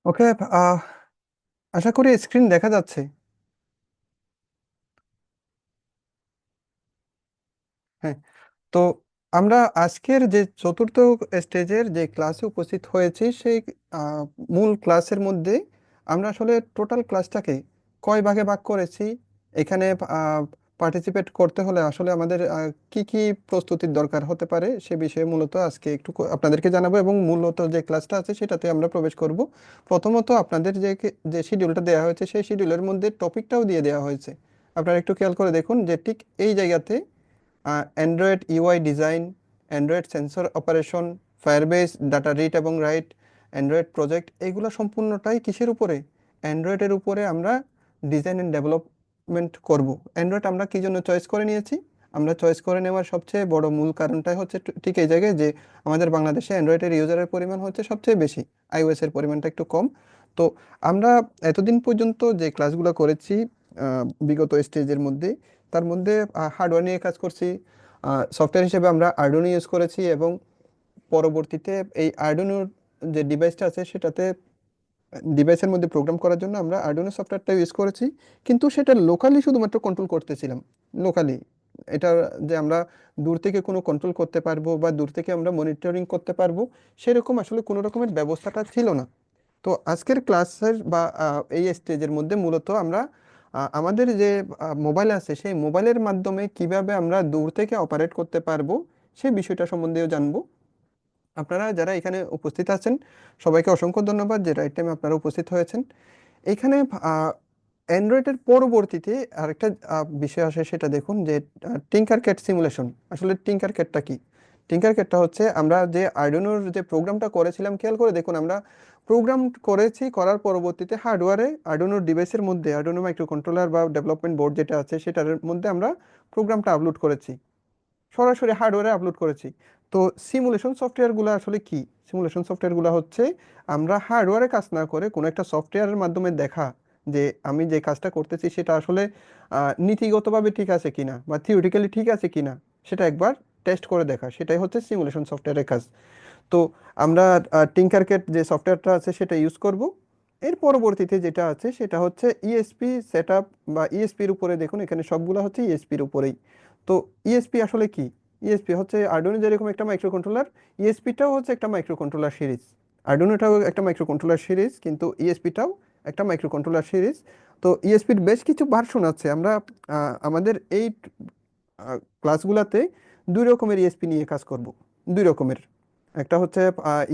ওকে। আহ, আশা করি স্ক্রিন দেখা যাচ্ছে। হ্যাঁ। তো আমরা আজকের যে চতুর্থ স্টেজের যে ক্লাসে উপস্থিত হয়েছি সেই আহ, মূল ক্লাসের মধ্যে আমরা আসলে টোটাল ক্লাসটাকে কয় ভাগে ভাগ করেছি, এখানে পার্টিসিপেট করতে হলে আসলে আমাদের কি কি প্রস্তুতির দরকার হতে পারে সে বিষয়ে মূলত আজকে একটু আপনাদেরকে জানাবো, এবং মূলত যে ক্লাসটা আছে সেটাতে আমরা প্রবেশ করব। প্রথমত আপনাদের যে যে শিডিউলটা দেওয়া হয়েছে সেই শিডিউলের মধ্যে টপিকটাও দিয়ে দেওয়া হয়েছে। আপনারা একটু খেয়াল করে দেখুন যে ঠিক এই জায়গাতে Android UI design, Android sensor operation, Firebase, data read এবং রাইট, অ্যান্ড্রয়েড প্রজেক্ট, এগুলো সম্পূর্ণটাই কিসের উপরে? অ্যান্ড্রয়েডের উপরে আমরা ডিজাইন অ্যান্ড ডেভেলপমেন্ট করব। অ্যান্ড্রয়েড আমরা কি জন্য চয়েস করে নিয়েছি? আমরা চয়েস করে নেওয়ার সবচেয়ে বড় মূল কারণটাই হচ্ছে ঠিক এই জায়গায় যে আমাদের বাংলাদেশে অ্যান্ড্রয়েডের ইউজারের পরিমাণ হচ্ছে সবচেয়ে বেশি, আইওএস এর পরিমাণটা একটু কম। তো আমরা এতদিন পর্যন্ত যে ক্লাসগুলো করেছি বিগত স্টেজের মধ্যে, তার মধ্যে হার্ডওয়্যার নিয়ে কাজ করছি। সফটওয়্যার হিসেবে আমরা আর্ডুইনো ইউজ করেছি, এবং পরবর্তীতে এই আর্ডুইনোর যে ডিভাইসটা আছে সেটাতে ডিভাইসের মধ্যে প্রোগ্রাম করার জন্য আমরা আর্ডুইনো সফটওয়্যারটা ইউজ করেছি। কিন্তু সেটা লোকালি শুধুমাত্র কন্ট্রোল করতেছিলাম, লোকালি। এটা যে আমরা দূর থেকে কোনো কন্ট্রোল করতে পারবো বা দূর থেকে আমরা মনিটরিং করতে পারবো, সেরকম আসলে কোনো রকমের ব্যবস্থাটা ছিল না। তো আজকের ক্লাসের বা এই স্টেজের মধ্যে মূলত আমরা আমাদের যে মোবাইল আছে সেই মোবাইলের মাধ্যমে কিভাবে আমরা দূর থেকে অপারেট করতে পারবো সেই বিষয়টা সম্বন্ধেও জানবো। আপনারা যারা এখানে উপস্থিত আছেন সবাইকে অসংখ্য ধন্যবাদ যে রাইট টাইমে আপনারা উপস্থিত হয়েছেন। এখানে অ্যান্ড্রয়েডের পরবর্তীতে আরেকটা বিষয় আসে, সেটা দেখুন যে টিঙ্কার ক্যাট সিমুলেশন। আসলে টিঙ্কার ক্যাটটা কি? টিঙ্কার ক্যাটটা হচ্ছে আমরা যে আর্ডুইনোর যে প্রোগ্রামটা করেছিলাম, খেয়াল করে দেখুন আমরা প্রোগ্রাম করেছি, করার পরবর্তীতে হার্ডওয়্যারে আর্ডুইনোর ডিভাইসের মধ্যে আর্ডুইনো মাইক্রো কন্ট্রোলার বা ডেভেলপমেন্ট বোর্ড যেটা আছে সেটার মধ্যে আমরা প্রোগ্রামটা আপলোড করেছি, সরাসরি হার্ডওয়্যারে আপলোড করেছি। তো সিমুলেশন সফটওয়্যারগুলো আসলে কি? সিমুলেশন সফটওয়্যারগুলো হচ্ছে আমরা হার্ডওয়্যারে কাজ না করে কোনো একটা সফটওয়্যারের মাধ্যমে দেখা যে আমি যে কাজটা করতেছি সেটা আসলে নীতিগতভাবে ঠিক আছে কিনা বা থিওরিটিক্যালি ঠিক আছে কিনা সেটা একবার টেস্ট করে দেখা, সেটাই হচ্ছে সিমুলেশন সফটওয়্যারের কাজ। তো আমরা টিঙ্কারক্যাড যে সফটওয়্যারটা আছে সেটা ইউজ করব। এর পরবর্তীতে যেটা আছে সেটা হচ্ছে ইএসপি সেটআপ বা ইএসপির উপরে, দেখুন এখানে সবগুলো হচ্ছে ইএসপির উপরেই। তো ইএসপি আসলে কি? ইএসপি হচ্ছে আর্ডুইনো যেরকম একটা মাইক্রো কন্ট্রোলার, ইএসপিটাও হচ্ছে একটা মাইক্রো কন্ট্রোলার সিরিজ। আর্ডুইনোটাও একটা মাইক্রো কন্ট্রোলার সিরিজ, কিন্তু ইএসপিটাও একটা মাইক্রো কন্ট্রোলার সিরিজ। তো ইএসপির বেশ কিছু ভার্সন আছে। আমরা আমাদের এই ক্লাসগুলোতে দুই রকমের ইএসপি নিয়ে কাজ করব, দুই রকমের। একটা হচ্ছে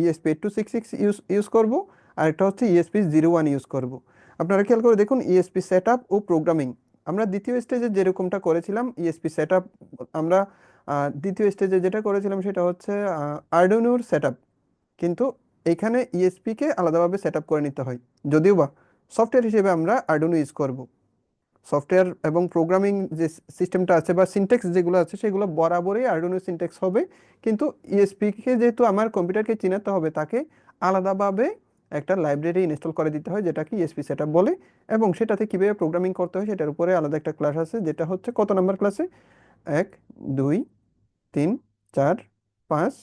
ESP8266 ইউজ ইউজ করবো, আর একটা হচ্ছে ESP01 ইউজ করব। আপনারা খেয়াল করে দেখুন ইএসপি সেটআপ ও প্রোগ্রামিং আমরা দ্বিতীয় স্টেজে যেরকমটা করেছিলাম। ইএসপি সেটআপ আমরা দ্বিতীয় স্টেজে যেটা করেছিলাম সেটা হচ্ছে আর্ডুইনোর সেটআপ, কিন্তু এখানে ইএসপি কে আলাদাভাবে সেটআপ করে নিতে হয়। যদিও বা সফটওয়্যার হিসেবে আমরা আর্ডুইনো ইউজ করব। সফটওয়্যার এবং প্রোগ্রামিং যে সিস্টেমটা আছে বা সিনট্যাক্স যেগুলো আছে সেগুলো বরাবরই আর্ডুইনো সিনট্যাক্স হবে, কিন্তু ইএসপি কে যেহেতু আমার কম্পিউটারকে চিনাতে হবে, তাকে আলাদাভাবে একটা লাইব্রেরি ইনস্টল করে দিতে হয় যেটাকে ইএসপি সেটআপ বলে। এবং সেটাতে কিভাবে প্রোগ্রামিং করতে হয় সেটার উপরে আলাদা একটা ক্লাস আছে, যেটা হচ্ছে কত নাম্বার ক্লাসে? 1, 2, 3, 4, 5,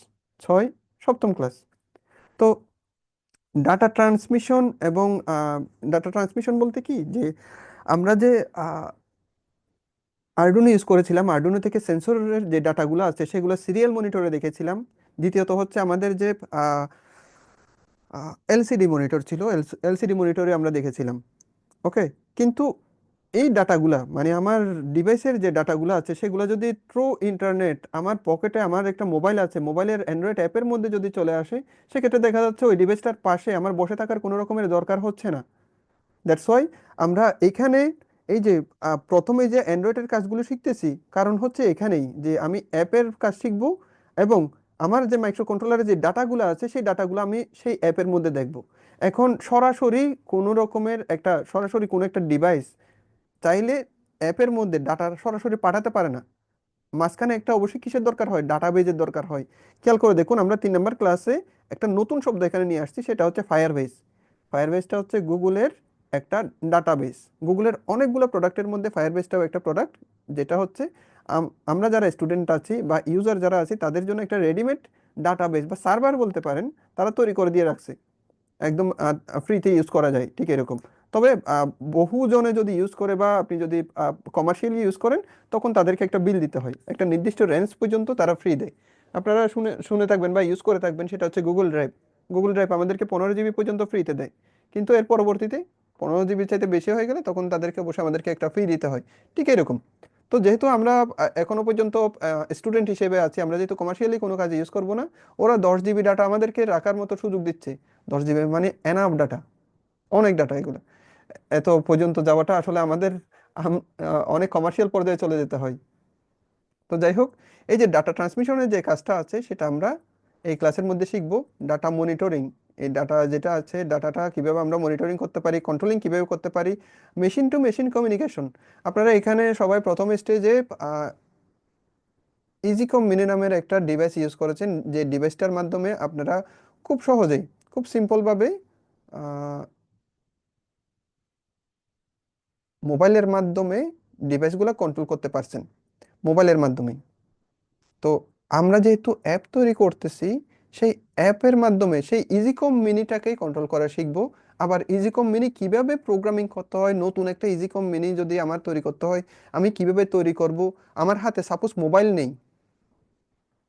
6, সপ্তম ক্লাস। তো ডাটা ট্রান্সমিশন এবং ডাটা ট্রান্সমিশন বলতে কি যে আমরা যে আর্ডুইনো ইউজ করেছিলাম, আর্ডুইনো থেকে সেন্সরের যে ডাটাগুলো আছে সেগুলো সিরিয়াল মনিটরে দেখেছিলাম। দ্বিতীয়ত হচ্ছে আমাদের যে এলসিডি মনিটর ছিল, এলসিডি মনিটরে আমরা দেখেছিলাম। ওকে। কিন্তু এই ডাটাগুলা মানে আমার ডিভাইসের যে ডাটাগুলো আছে সেগুলো যদি থ্রু ইন্টারনেট আমার পকেটে, আমার একটা মোবাইল আছে, মোবাইলের অ্যান্ড্রয়েড অ্যাপের মধ্যে যদি চলে আসে, সেক্ষেত্রে দেখা যাচ্ছে ওই ডিভাইসটার পাশে আমার বসে থাকার কোনো রকমের দরকার হচ্ছে না। দ্যাটস ওয়াই আমরা এখানে এই যে প্রথমে যে অ্যান্ড্রয়েডের কাজগুলো শিখতেছি, কারণ হচ্ছে এখানেই যে আমি অ্যাপের কাজ শিখবো, এবং আমার যে মাইক্রো কন্ট্রোলারের যে ডাটাগুলো আছে সেই ডাটাগুলো আমি সেই অ্যাপের মধ্যে দেখব। এখন সরাসরি কোনো রকমের একটা সরাসরি কোনো একটা ডিভাইস চাইলে অ্যাপের মধ্যে ডাটা সরাসরি পাঠাতে পারে না। মাঝখানে একটা অবশ্যই কিসের দরকার হয়? ডাটাবেজের দরকার হয়। খেয়াল করে দেখুন আমরা 3 নম্বর ক্লাসে একটা নতুন শব্দ এখানে নিয়ে আসছি, সেটা হচ্ছে ফায়ারবেস। ফায়ারবেসটা হচ্ছে গুগলের একটা ডাটাবেস। গুগলের অনেকগুলো প্রোডাক্টের মধ্যে ফায়ারবেসটাও একটা প্রোডাক্ট, যেটা হচ্ছে আমরা যারা স্টুডেন্ট আছি বা ইউজার যারা আছি তাদের জন্য একটা রেডিমেড ডাটাবেস বা সার্ভার বলতে পারেন, তারা তৈরি করে দিয়ে রাখছে। একদম ফ্রিতে ইউজ করা যায় ঠিক এরকম। তবে বহু জনে যদি ইউজ করে বা আপনি যদি কমার্শিয়ালি ইউজ করেন, তখন তাদেরকে একটা বিল দিতে হয়, একটা নির্দিষ্ট রেঞ্জ পর্যন্ত তারা ফ্রি দেয়। আপনারা শুনে শুনে থাকবেন বা ইউজ করে থাকবেন, সেটা হচ্ছে গুগল ড্রাইভ। গুগল ড্রাইভ আমাদেরকে 15 জিবি পর্যন্ত ফ্রিতে দেয়, কিন্তু এর পরবর্তীতে 15 জিবি চাইতে বেশি হয়ে গেলে তখন তাদেরকে বসে আমাদেরকে একটা ফি দিতে হয়, ঠিক এরকম। তো যেহেতু আমরা এখনো পর্যন্ত স্টুডেন্ট হিসেবে আছি, আমরা যেহেতু কমার্শিয়ালি কোনো কাজে ইউজ করবো না, ওরা 10 জিবি ডাটা আমাদেরকে রাখার মতো সুযোগ দিচ্ছে। 10 জিবি মানে এনাফ ডাটা, অনেক ডাটা এগুলো। এত পর্যন্ত যাওয়াটা আসলে আমাদের অনেক কমার্শিয়াল পর্যায়ে চলে যেতে হয়। তো যাই হোক, এই যে ডাটা ট্রান্সমিশনের যে কাজটা আছে সেটা আমরা এই ক্লাসের মধ্যে শিখবো। ডাটা মনিটরিং, এই ডাটা যেটা আছে ডাটাটা কিভাবে আমরা মনিটরিং করতে পারি, কন্ট্রোলিং কিভাবে করতে পারি, মেশিন টু মেশিন কমিউনিকেশন। আপনারা এখানে সবাই প্রথম স্টেজে ইজিকম মিনি নামের একটা ডিভাইস ইউজ করেছেন, যে ডিভাইসটার মাধ্যমে আপনারা খুব সহজেই, খুব সিম্পলভাবে মোবাইলের মাধ্যমে ডিভাইসগুলো কন্ট্রোল করতে পারছেন, মোবাইলের মাধ্যমে। তো আমরা যেহেতু অ্যাপ তৈরি করতেছি, সেই অ্যাপের মাধ্যমে সেই ইজিকম মিনিটাকেই কন্ট্রোল করা শিখবো। আবার ইজিকম মিনি কিভাবে প্রোগ্রামিং করতে হয়, নতুন একটা ইজিকম মিনি যদি আমার তৈরি করতে হয়, আমি কিভাবে তৈরি করব। আমার হাতে সাপোজ মোবাইল নেই,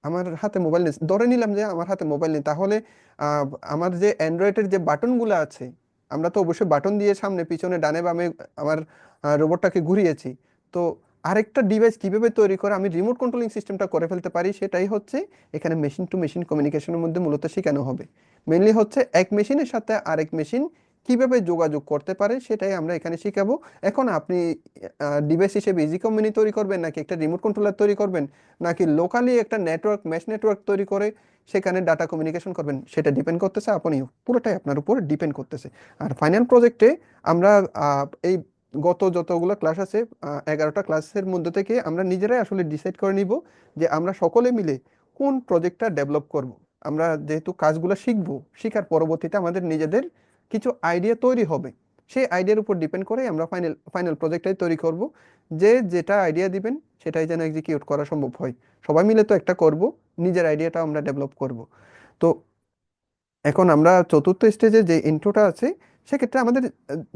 আমার হাতে মোবাইল নেই, ধরে নিলাম যে আমার হাতে মোবাইল নেই, তাহলে আহ, আমার যে অ্যান্ড্রয়েডের যে বাটনগুলো আছে, আমরা তো অবশ্যই বাটন দিয়ে সামনে পিছনে ডানে বামে আমার রোবটটাকে ঘুরিয়েছি। তো আরেকটা ডিভাইস কিভাবে তৈরি করে আমি রিমোট কন্ট্রোলিং সিস্টেমটা করে ফেলতে পারি, সেটাই হচ্ছে এখানে মেশিন টু মেশিন কমিউনিকেশনের মধ্যে মূলত শেখানো হবে। মেনলি হচ্ছে এক মেশিনের সাথে আরেক মেশিন কিভাবে যোগাযোগ করতে পারে সেটাই আমরা এখানে শিখাবো। এখন আপনি ডিভাইস হিসেবে ইজিকম মিনি তৈরি করবেন, নাকি একটা রিমোট কন্ট্রোলার তৈরি করবেন, নাকি লোকালি একটা নেটওয়ার্ক মেশ নেটওয়ার্ক তৈরি করে সেখানে ডাটা কমিউনিকেশন করবেন, সেটা ডিপেন্ড করতেছে আপনি, পুরোটাই আপনার উপর ডিপেন্ড করতেছে। আর ফাইনাল প্রজেক্টে আমরা এই গত যতগুলো ক্লাস আছে, 11টা ক্লাসের মধ্যে থেকে আমরা নিজেরাই আসলে ডিসাইড করে নিব যে আমরা সকলে মিলে কোন প্রজেক্টটা ডেভেলপ করব। আমরা যেহেতু কাজগুলো শিখবো, শিখার পরবর্তীতে আমাদের নিজেদের কিছু আইডিয়া তৈরি হবে, সেই আইডিয়ার উপর ডিপেন্ড করে আমরা ফাইনাল ফাইনাল প্রজেক্টটাই তৈরি করব। যে যেটা আইডিয়া দিবেন সেটাই যেন এক্সিকিউট করা সম্ভব হয়। সবাই মিলে তো একটা করব, নিজের আইডিয়াটা আমরা ডেভেলপ করব। তো এখন আমরা চতুর্থ স্টেজে যে ইন্ট্রোটা আছে, সেক্ষেত্রে আমাদের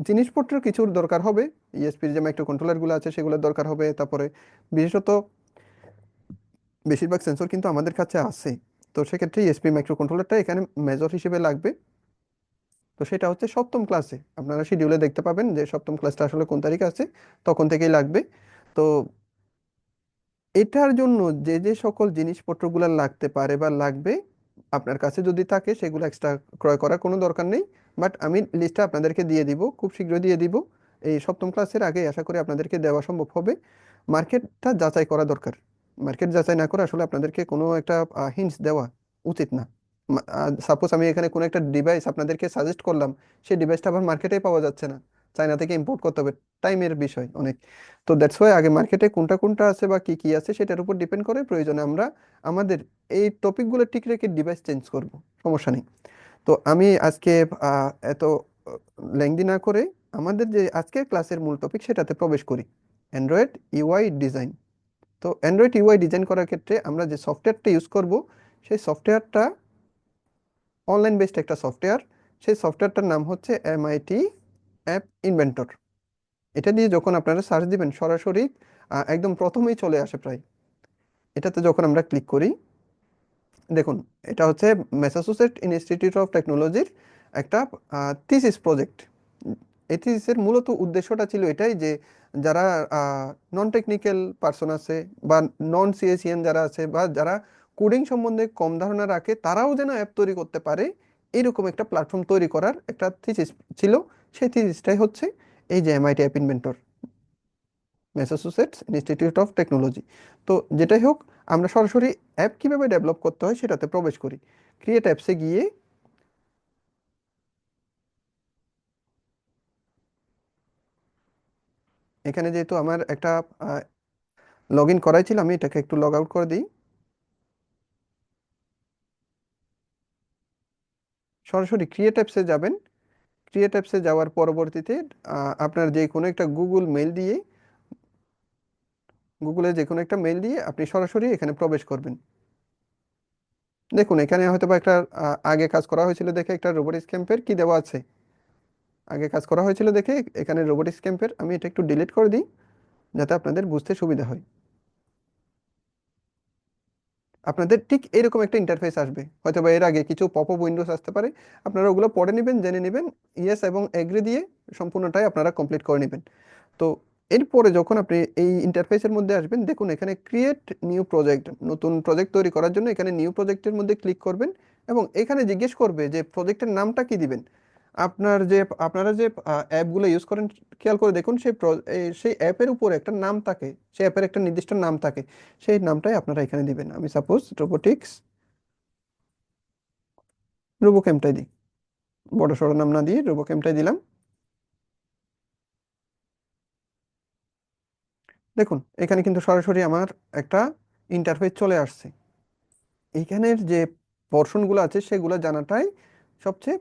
জিনিসপত্রের কিছুর দরকার হবে। ইএসপির যে মাইক্রো কন্ট্রোলারগুলো আছে সেগুলোর দরকার হবে, তারপরে বিশেষত বেশিরভাগ সেন্সর কিন্তু আমাদের কাছে আছে। তো সেক্ষেত্রে ইএসপি মাইক্রো কন্ট্রোলারটা এখানে মেজর হিসেবে লাগবে। তো সেটা হচ্ছে সপ্তম ক্লাসে, আপনারা শিডিউলে দেখতে পাবেন যে সপ্তম ক্লাসটা আসলে কোন তারিখে আছে, তখন থেকেই লাগবে। তো এটার জন্য যে যে সকল জিনিসপত্রগুলো লাগতে পারে বা লাগবে, আপনার কাছে যদি থাকে সেগুলো এক্সট্রা ক্রয় করার কোনো দরকার নেই। বাট আমি লিস্টটা আপনাদেরকে দিয়ে দিব, খুব শীঘ্রই দিয়ে দিব। এই সপ্তম ক্লাসের আগে আশা করি আপনাদেরকে দেওয়া সম্ভব হবে। মার্কেটটা যাচাই করা দরকার। মার্কেট যাচাই না করে আসলে আপনাদেরকে কোনো একটা হিন্টস দেওয়া উচিত না। সাপোজ আমি এখানে কোনো একটা ডিভাইস আপনাদেরকে সাজেস্ট করলাম, সেই ডিভাইসটা আবার মার্কেটেই পাওয়া যাচ্ছে না, চায়না থেকে ইম্পোর্ট করতে হবে, টাইমের বিষয় অনেক। তো দ্যাটস ওয়াই আগে মার্কেটে কোনটা কোনটা আছে বা কি কি আছে সেটার উপর ডিপেন্ড করে প্রয়োজনে আমরা আমাদের এই টপিকগুলো ঠিক রেখে ডিভাইস চেঞ্জ করব, সমস্যা নেই। তো আমি আজকে এত লেংদি না করে আমাদের যে আজকের ক্লাসের মূল টপিক সেটাতে প্রবেশ করি, অ্যান্ড্রয়েড ইউআই ডিজাইন। তো অ্যান্ড্রয়েড ইউআই ডিজাইন করার ক্ষেত্রে আমরা যে সফটওয়্যারটা ইউজ করব, সেই সফটওয়্যারটা অনলাইন বেসড একটা সফটওয়্যার। সেই সফটওয়্যারটার নাম হচ্ছে এমআইটি অ্যাপ ইনভেন্টর। এটা দিয়ে যখন আপনারা সার্চ দিবেন সরাসরি একদম প্রথমেই চলে আসে প্রায়। এটাতে যখন আমরা ক্লিক করি, দেখুন এটা হচ্ছে ম্যাসাচুসেট ইনস্টিটিউট অফ টেকনোলজির একটা থিসিস প্রজেক্ট। এই থিসিসের মূলত উদ্দেশ্যটা ছিল এটাই যে যারা নন টেকনিক্যাল পার্সন আছে বা নন সিএসিএন যারা আছে বা যারা কোডিং সম্বন্ধে কম ধারণা রাখে, তারাও যেন অ্যাপ তৈরি করতে পারে, এরকম একটা প্ল্যাটফর্ম তৈরি করার একটা থিসিস ছিল। সেই থিসিসটাই হচ্ছে এই যে MIT app inventor, Massachusetts institute of technology. তো যেটাই হোক, আমরা সরাসরি অ্যাপ কিভাবে ডেভেলপ করতে হয় সেটাতে প্রবেশ করি। ক্রিয়েট অ্যাপসে গিয়ে এখানে যেহেতু আমার একটা লগ ইন করাই ছিল, আমি এটাকে একটু লগ আউট করে দিই। সরাসরি ক্রিয়েট অ্যাপসে যাবেন। ক্রিয়েট অ্যাপসে যাওয়ার পরবর্তীতে আপনার যে কোনো একটা গুগলে যে কোনো একটা মেল দিয়ে আপনি সরাসরি এখানে প্রবেশ করবেন। দেখুন এখানে হয়তো বা একটা আগে কাজ করা হয়েছিল দেখে একটা রোবোটিক্স ক্যাম্পের কি দেওয়া আছে, আগে কাজ করা হয়েছিল দেখে এখানে রোবোটিক্স ক্যাম্পের, আমি এটা একটু ডিলিট করে দিই যাতে আপনাদের বুঝতে সুবিধা হয়। আপনাদের ঠিক এরকম একটা ইন্টারফেস আসবে, হয়তো বা এর আগে কিছু পপ আপ উইন্ডোজ আসতে পারে, আপনারা ওগুলো পড়ে নেবেন, জেনে নেবেন, ইয়েস এবং এগ্রি দিয়ে সম্পূর্ণটাই আপনারা কমপ্লিট করে নেবেন। তো এরপরে যখন আপনি এই ইন্টারফেসের মধ্যে আসবেন, দেখুন এখানে ক্রিয়েট নিউ প্রজেক্ট, নতুন প্রজেক্ট তৈরি করার জন্য এখানে নিউ প্রজেক্টের মধ্যে ক্লিক করবেন এবং এখানে জিজ্ঞেস করবে যে প্রজেক্টের নামটা কি দিবেন। আপনার যে আপনারা যে অ্যাপগুলো ইউজ করেন, খেয়াল করে দেখুন সেই অ্যাপের উপরে একটা নাম থাকে, সেই অ্যাপের একটা নির্দিষ্ট নাম থাকে, সেই নামটাই আপনারা এখানে দিবেন। আমি সাপোজ রোবোটিক্স রোবোকেমটাই দিই, বড় সড়ো নাম না দিয়ে রোবোকেমটাই দিলাম। দেখুন এখানে কিন্তু সরাসরি আমার একটা ইন্টারফেস চলে আসছে। এইখানের যে পোর্শনগুলো আছে সেগুলো জানাটাই সবচেয়ে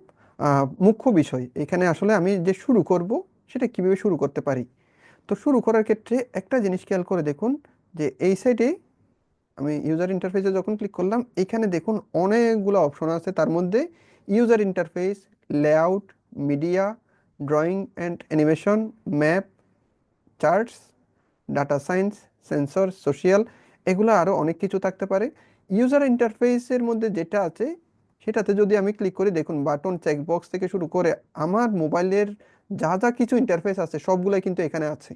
মুখ্য বিষয়। এখানে আসলে আমি যে শুরু করব সেটা কিভাবে শুরু করতে পারি। তো শুরু করার ক্ষেত্রে একটা জিনিস খেয়াল করে দেখুন যে এই সাইডে আমি ইউজার ইন্টারফেসে যখন ক্লিক করলাম, এখানে দেখুন অনেকগুলো অপশন আছে, তার মধ্যে user interface, layout, media, drawing and animation, map, charts, data science, sensor, social, এগুলো আরও অনেক কিছু থাকতে পারে। ইউজার ইন্টারফেসের মধ্যে যেটা আছে সেটাতে যদি আমি ক্লিক করি, দেখুন বাটন, চেকবক্স থেকে শুরু করে আমার মোবাইলের যা যা কিছু ইন্টারফেস আছে সবগুলাই কিন্তু এখানে আছে।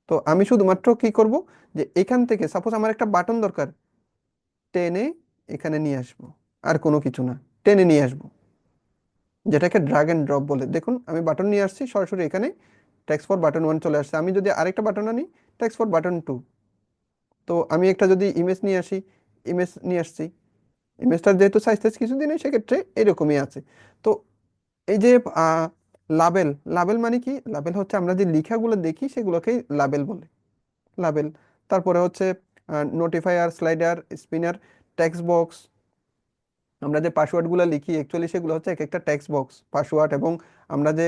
তো আমি শুধুমাত্র কি করব, যে এখান থেকে সাপোজ আমার একটা বাটন দরকার, টেনে এখানে নিয়ে আসবো, আর কোনো কিছু না, টেনে নিয়ে আসবো, যেটাকে ড্রাগ অ্যান্ড ড্রপ বলে। দেখুন আমি বাটন নিয়ে আসছি সরাসরি এখানে, টেক্সট ফর বাটন 1 চলে আসছে। আমি যদি আরেকটা বাটন আনি, টেক্সট ফর বাটন 2। তো আমি একটা যদি ইমেজ নিয়ে আসি, ইমেজ নিয়ে আসছি, ইমেজটার যেহেতু সাইজ টাইজ কিছু দিন সেক্ষেত্রে এরকমই আছে। তো এই যে লাবেল, লাবেল মানে কি, লাবেল হচ্ছে আমরা যে লেখাগুলো দেখি সেগুলোকেই লাবেল বলে, লাবেল। তারপরে হচ্ছে notifier, slider, spinner, text box, আমরা যে পাসওয়ার্ডগুলো লিখি অ্যাকচুয়ালি সেগুলো হচ্ছে এক একটা টেক্সট বক্স পাসওয়ার্ড, এবং আমরা যে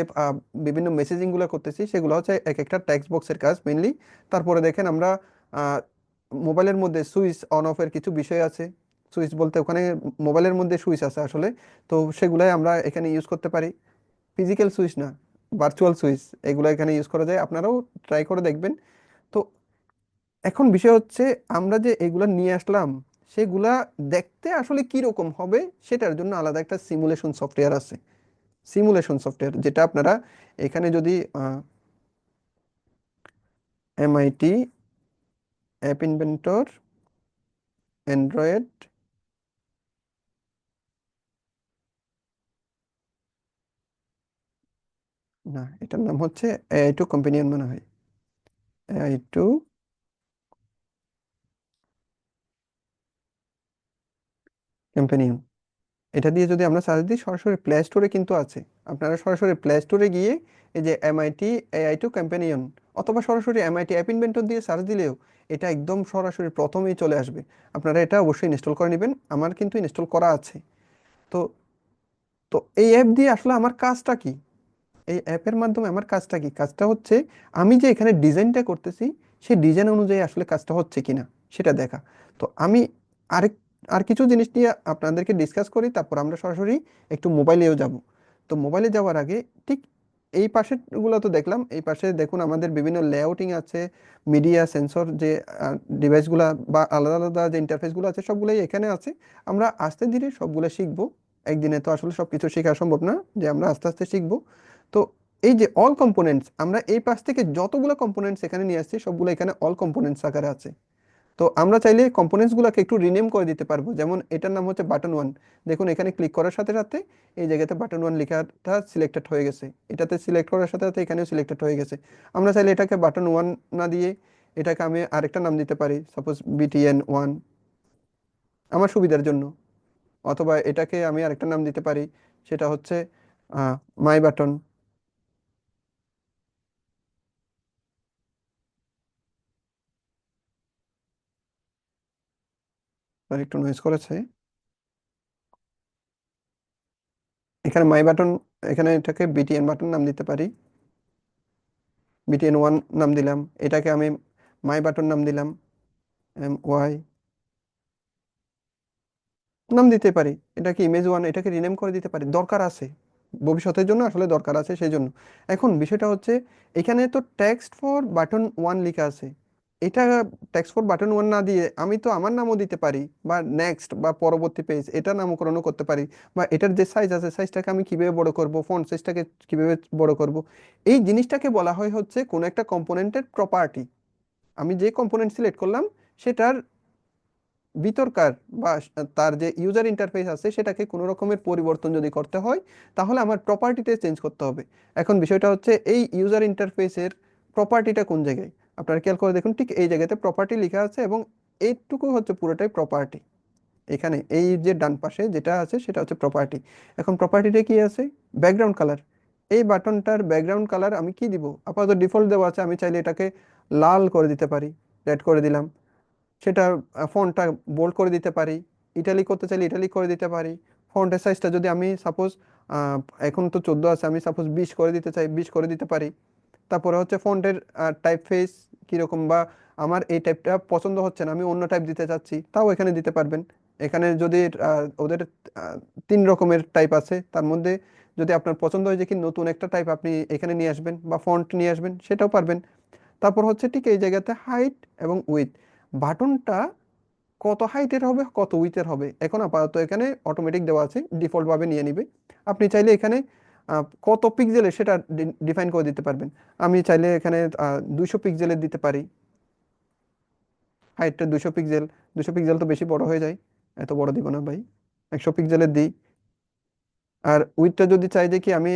বিভিন্ন মেসেজিংগুলো করতেছি সেগুলো হচ্ছে এক একটা টেক্সট বক্সের কাজ মেইনলি। তারপরে দেখেন আমরা মোবাইলের মধ্যে সুইচ অন অফের কিছু বিষয় আছে, সুইচ বলতে ওখানে মোবাইলের মধ্যে সুইচ আছে আসলে, তো সেগুলাই আমরা এখানে ইউজ করতে পারি। ফিজিক্যাল সুইচ না, ভার্চুয়াল সুইচ, এগুলো এখানে ইউজ করা যায়, আপনারাও ট্রাই করে দেখবেন। তো এখন বিষয় হচ্ছে আমরা যে এগুলা নিয়ে আসলাম সেগুলা দেখতে আসলে কি রকম হবে সেটার জন্য আলাদা একটা সিমুলেশন সফটওয়্যার আছে। সিমুলেশন সফটওয়্যার যেটা আপনারা এখানে যদি এমআইটি অ্যাপ ইনভেন্টর অ্যান্ড্রয়েড, না এটার নাম হচ্ছে এআই টু কম্পেনিয়ন মনে হয়, এআই টু কম্পেনিয়ন, এটা দিয়ে যদি আমরা সার্চ দিই সরাসরি প্লে স্টোরে কিন্তু আছে। আপনারা সরাসরি প্লে স্টোরে গিয়ে এই যে এমআইটি এআই টু কম্পেনিয়ন অথবা সরাসরি এমআইটি অ্যাপ ইনভেন্টর দিয়ে সার্চ দিলেও এটা একদম সরাসরি প্রথমেই চলে আসবে। আপনারা এটা অবশ্যই ইনস্টল করে নেবেন, আমার কিন্তু ইনস্টল করা আছে। তো তো এই অ্যাপ দিয়ে আসলে আমার কাজটা কি, এই অ্যাপের মাধ্যমে আমার কাজটা কি, কাজটা হচ্ছে আমি যে এখানে ডিজাইনটা করতেছি সেই ডিজাইন অনুযায়ী আসলে কাজটা হচ্ছে কিনা সেটা দেখা। তো আমি আরেক আর কিছু জিনিস নিয়ে আপনাদেরকে ডিসকাস করি, তারপর আমরা সরাসরি একটু মোবাইলেও যাব। তো মোবাইলে যাওয়ার আগে ঠিক এই পাশেরগুলো তো দেখলাম, এই পাশে দেখুন আমাদের বিভিন্ন লেআউটিং আছে, মিডিয়া, সেন্সর যে ডিভাইসগুলো বা আলাদা আলাদা যে ইন্টারফেসগুলো আছে সবগুলোই এখানে আছে। আমরা আস্তে ধীরে সবগুলো শিখবো, একদিনে তো আসলে সবকিছু শেখা সম্ভব না, যে আমরা আস্তে আস্তে শিখবো। তো এই যে অল কম্পোনেন্টস, আমরা এই পাশ থেকে যতগুলো কম্পোনেন্টস এখানে নিয়ে আসছি সবগুলো এখানে অল কম্পোনেন্টস আকারে আছে। তো আমরা চাইলে কম্পোনেন্টসগুলোকে একটু রিনেম করে দিতে পারবো, যেমন এটার নাম হচ্ছে বাটন 1। দেখুন এখানে ক্লিক করার সাথে সাথে এই জায়গাতে বাটন 1 লেখাটা সিলেক্টেড হয়ে গেছে, এটাতে সিলেক্ট করার সাথে সাথে এখানেও সিলেক্টেড হয়ে গেছে। আমরা চাইলে এটাকে বাটন 1 না দিয়ে এটাকে আমি আরেকটা নাম দিতে পারি, সাপোজ BTN 1 আমার সুবিধার জন্য, অথবা এটাকে আমি আরেকটা নাম দিতে পারি, সেটা হচ্ছে মাই বাটন। একটু নয়েজ করেছে এখানে মাই বাটন, এখানে এটাকে BTN বাটন নাম দিতে পারি, BTN 1 নাম দিলাম, এটাকে আমি মাই বাটন নাম দিলাম, MY নাম দিতে পারি, এটাকে ইমেজ 1, এটাকে রিনেম করে দিতে পারি, দরকার আছে ভবিষ্যতের জন্য, আসলে দরকার আছে সেই জন্য। এখন বিষয়টা হচ্ছে, এখানে তো টেক্সট ফর বাটন 1 লেখা আছে, এটা টেক্সট ফর বাটন 1 না দিয়ে আমি তো আমার নামও দিতে পারি, বা নেক্সট বা পরবর্তী পেজ এটা নামকরণও করতে পারি, বা এটার যে সাইজ আছে সাইজটাকে আমি কিভাবে বড় করব, ফন্ট সাইজটাকে কিভাবে বড় করব। এই জিনিসটাকে বলা হয় হচ্ছে কোন একটা কম্পোনেন্টের প্রপার্টি। আমি যে কম্পোনেন্ট সিলেক্ট করলাম সেটার ভিতরকার বা তার যে ইউজার ইন্টারফেস আছে সেটাকে কোনো রকমের পরিবর্তন যদি করতে হয়, তাহলে আমার প্রপার্টিতে চেঞ্জ করতে হবে। এখন বিষয়টা হচ্ছে এই ইউজার ইন্টারফেসের প্রপার্টিটা কোন জায়গায়, আপনারা খেয়াল করে দেখুন, ঠিক এই জায়গাতে প্রপার্টি লেখা আছে, এবং এইটুকু হচ্ছে পুরোটাই প্রপার্টি। এখানে এই যে ডান পাশে যেটা আছে সেটা হচ্ছে প্রপার্টি। এখন প্রপার্টিতে কি আছে, ব্যাকগ্রাউন্ড কালার। এই বাটনটার ব্যাকগ্রাউন্ড কালার আমি কি দিব, আপাতত ডিফল্ট দেওয়া আছে, আমি চাইলে এটাকে লাল করে দিতে পারি, রেড করে দিলাম। সেটা ফন্টটা বোল্ড করে দিতে পারি, ইটালিক করতে চাইলে ইটালিক করে দিতে পারি। ফন্টের সাইজটা যদি আমি সাপোজ এখন তো 14 আছে, আমি সাপোজ 20 করে দিতে চাই, 20 করে দিতে পারি। তারপরে হচ্ছে ফন্টের টাইপ ফেস কীরকম, বা আমার এই টাইপটা পছন্দ হচ্ছে না, আমি অন্য টাইপ দিতে চাচ্ছি, তাও এখানে দিতে পারবেন। এখানে যদি ওদের 3 রকমের টাইপ আছে, তার মধ্যে যদি আপনার পছন্দ হয় যে কি নতুন একটা টাইপ আপনি এখানে নিয়ে আসবেন বা ফন্ট নিয়ে আসবেন, সেটাও পারবেন। তারপর হচ্ছে ঠিক এই জায়গাতে হাইট এবং উইথ, বাটনটা কত হাইটের হবে কত উইথের হবে, এখন আপাতত এখানে অটোমেটিক দেওয়া আছে, ডিফল্ট ভাবে নিয়ে নিবে। আপনি চাইলে এখানে কত পিক্সেলের সেটা ডিফাইন করে দিতে পারবেন। আমি চাইলে এখানে 200 পিক্সেলের দিতে পারি, হাইটটা 200 পিক্সেল। 200 পিক্সেল তো বেশি বড় হয়ে যায়, এত বড় দিব না ভাই, 100 পিক্সেলের দিই। আর উইথটা যদি চাই যে কি আমি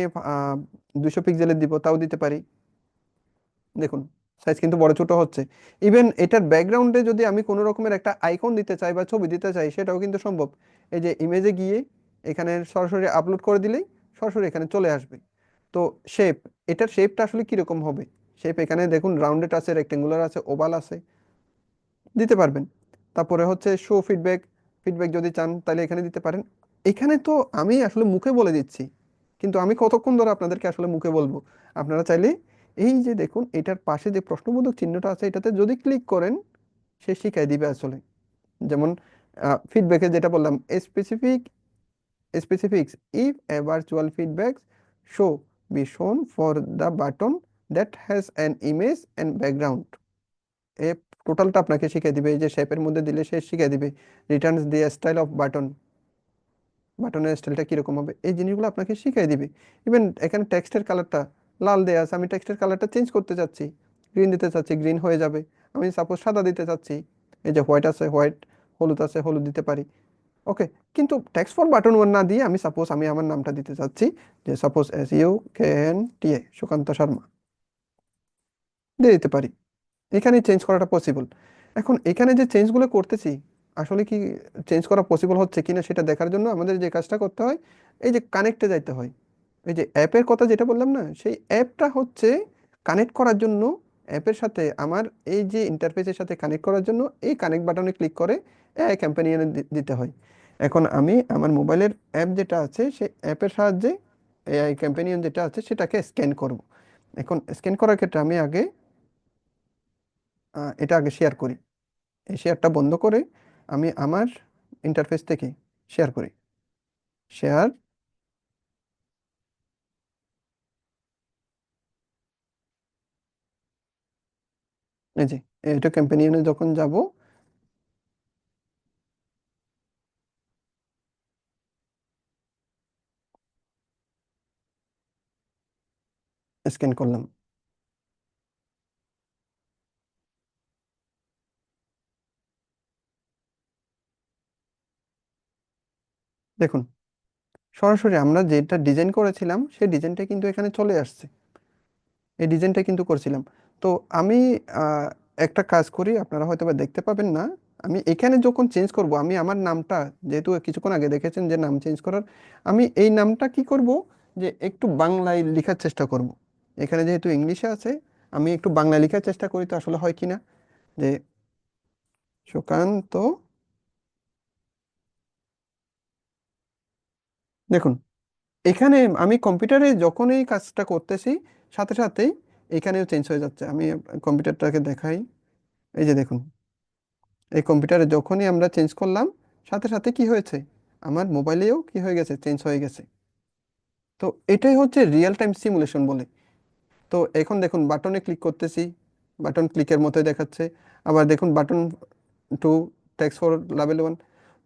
200 পিক্সেলের দিব, তাও দিতে পারি। দেখুন সাইজ কিন্তু বড় ছোট হচ্ছে। ইভেন এটার ব্যাকগ্রাউন্ডে যদি আমি কোনো রকমের একটা আইকন দিতে চাই বা ছবি দিতে চাই, সেটাও কিন্তু সম্ভব। এই যে ইমেজে গিয়ে এখানে সরাসরি আপলোড করে দিলেই সরাসরি এখানে চলে আসবে। তো শেপ, এটার শেপটা আসলে কিরকম হবে, শেপ এখানে দেখুন রাউন্ডেড আছে, রেক্টেঙ্গুলার আছে, ওভাল আছে, দিতে পারবেন। তারপরে হচ্ছে শো ফিডব্যাক, ফিডব্যাক যদি চান তাহলে এখানে দিতে পারেন। এখানে তো আমি আসলে মুখে বলে দিচ্ছি, কিন্তু আমি কতক্ষণ ধরে আপনাদেরকে আসলে মুখে বলবো। আপনারা চাইলে এই যে দেখুন এটার পাশে যে প্রশ্নবোধক চিহ্নটা আছে এটাতে যদি ক্লিক করেন, সে শিখাই দিবে আসলে। যেমন ফিডব্যাকে যেটা বললাম, specific specifics if a virtual feedback should be shown for the button that has an image and background. এ টোটালটা আপনাকে শিখিয়ে দিবে, এই যে শেপের মধ্যে দিলে সে শিখিয়ে দিবে Returns the style of button, বাটনের স্টাইলটা কিরকম হবে, এই জিনিসগুলো আপনাকে শিখিয়ে দিবে। ইভেন এখানে টেক্সটের কালারটা লাল দেয়া আছে, আমি টেক্সটের কালারটা চেঞ্জ করতে চাচ্ছি, গ্রিন দিতে চাচ্ছি, গ্রিন হয়ে যাবে। আমি সাপোজ সাদা দিতে চাচ্ছি, এই যে হোয়াইট আছে হোয়াইট, হলুদ আছে হলুদ দিতে পারি। ওকে, কিন্তু টেক্সট ফর বাটন 1 না দিয়ে আমি সাপোজ আমি আমার নামটা দিতে চাচ্ছি, যে সাপোজ SUKNTA, সুকান্ত শর্মা, দিয়ে দিতে পারি। এখানে চেঞ্জ করাটা পসিবল। এখন এখানে যে চেঞ্জগুলো করতেছি, আসলে কি চেঞ্জ করা পসিবল হচ্ছে কিনা সেটা দেখার জন্য আমাদের যে কাজটা করতে হয়, এই যে কানেক্টে যাইতে হয়। এই যে অ্যাপের কথা যেটা বললাম না, সেই অ্যাপটা হচ্ছে কানেক্ট করার জন্য, অ্যাপের সাথে আমার এই যে ইন্টারফেসের সাথে কানেক্ট করার জন্য এই কানেক্ট বাটনে ক্লিক করে এআই কম্প্যানিয়নে দিতে হয়। এখন আমি আমার মোবাইলের অ্যাপ যেটা আছে সেই অ্যাপের সাহায্যে এআই কম্প্যানিয়ন যেটা আছে সেটাকে স্ক্যান করব। এখন স্ক্যান করার ক্ষেত্রে আমি আগে এটা আগে শেয়ার করি, এই শেয়ারটা বন্ধ করে আমি আমার ইন্টারফেস থেকে শেয়ার করি, শেয়ার। এই যে এটা কম্প্যানিয়নে যখন যাব, স্ক্যান করলাম, দেখুন সরাসরি আমরা যেটা ডিজাইন করেছিলাম সেই ডিজাইনটা কিন্তু এখানে চলে আসছে, এই ডিজাইনটা কিন্তু করছিলাম। তো আমি আহ, একটা কাজ করি, আপনারা হয়তো বা দেখতে পাবেন না, আমি এখানে যখন চেঞ্জ করব, আমি আমার নামটা, যেহেতু কিছুক্ষণ আগে দেখেছেন যে নাম চেঞ্জ করার, আমি এই নামটা কি করব, যে একটু বাংলায় লেখার চেষ্টা করব। এখানে যেহেতু ইংলিশে আছে, আমি একটু বাংলায় লেখার চেষ্টা করি, তো আসলে হয় কিনা, যে সুকান্ত, দেখুন এখানে আমি কম্পিউটারে যখন এই কাজটা করতেছি, সাথে সাথেই এখানেও চেঞ্জ হয়ে যাচ্ছে। আমি কম্পিউটারটাকে দেখাই, এই যে দেখুন, এই কম্পিউটারে যখনই আমরা চেঞ্জ করলাম, সাথে সাথে কি হয়েছে, আমার মোবাইলেও কি হয়ে গেছে, চেঞ্জ হয়ে গেছে। তো এটাই হচ্ছে রিয়েল টাইম সিমুলেশন বলে। তো এখন দেখুন বাটনে ক্লিক করতেছি, বাটন ক্লিকের মতোই দেখাচ্ছে। আবার দেখুন button two, text for level 1।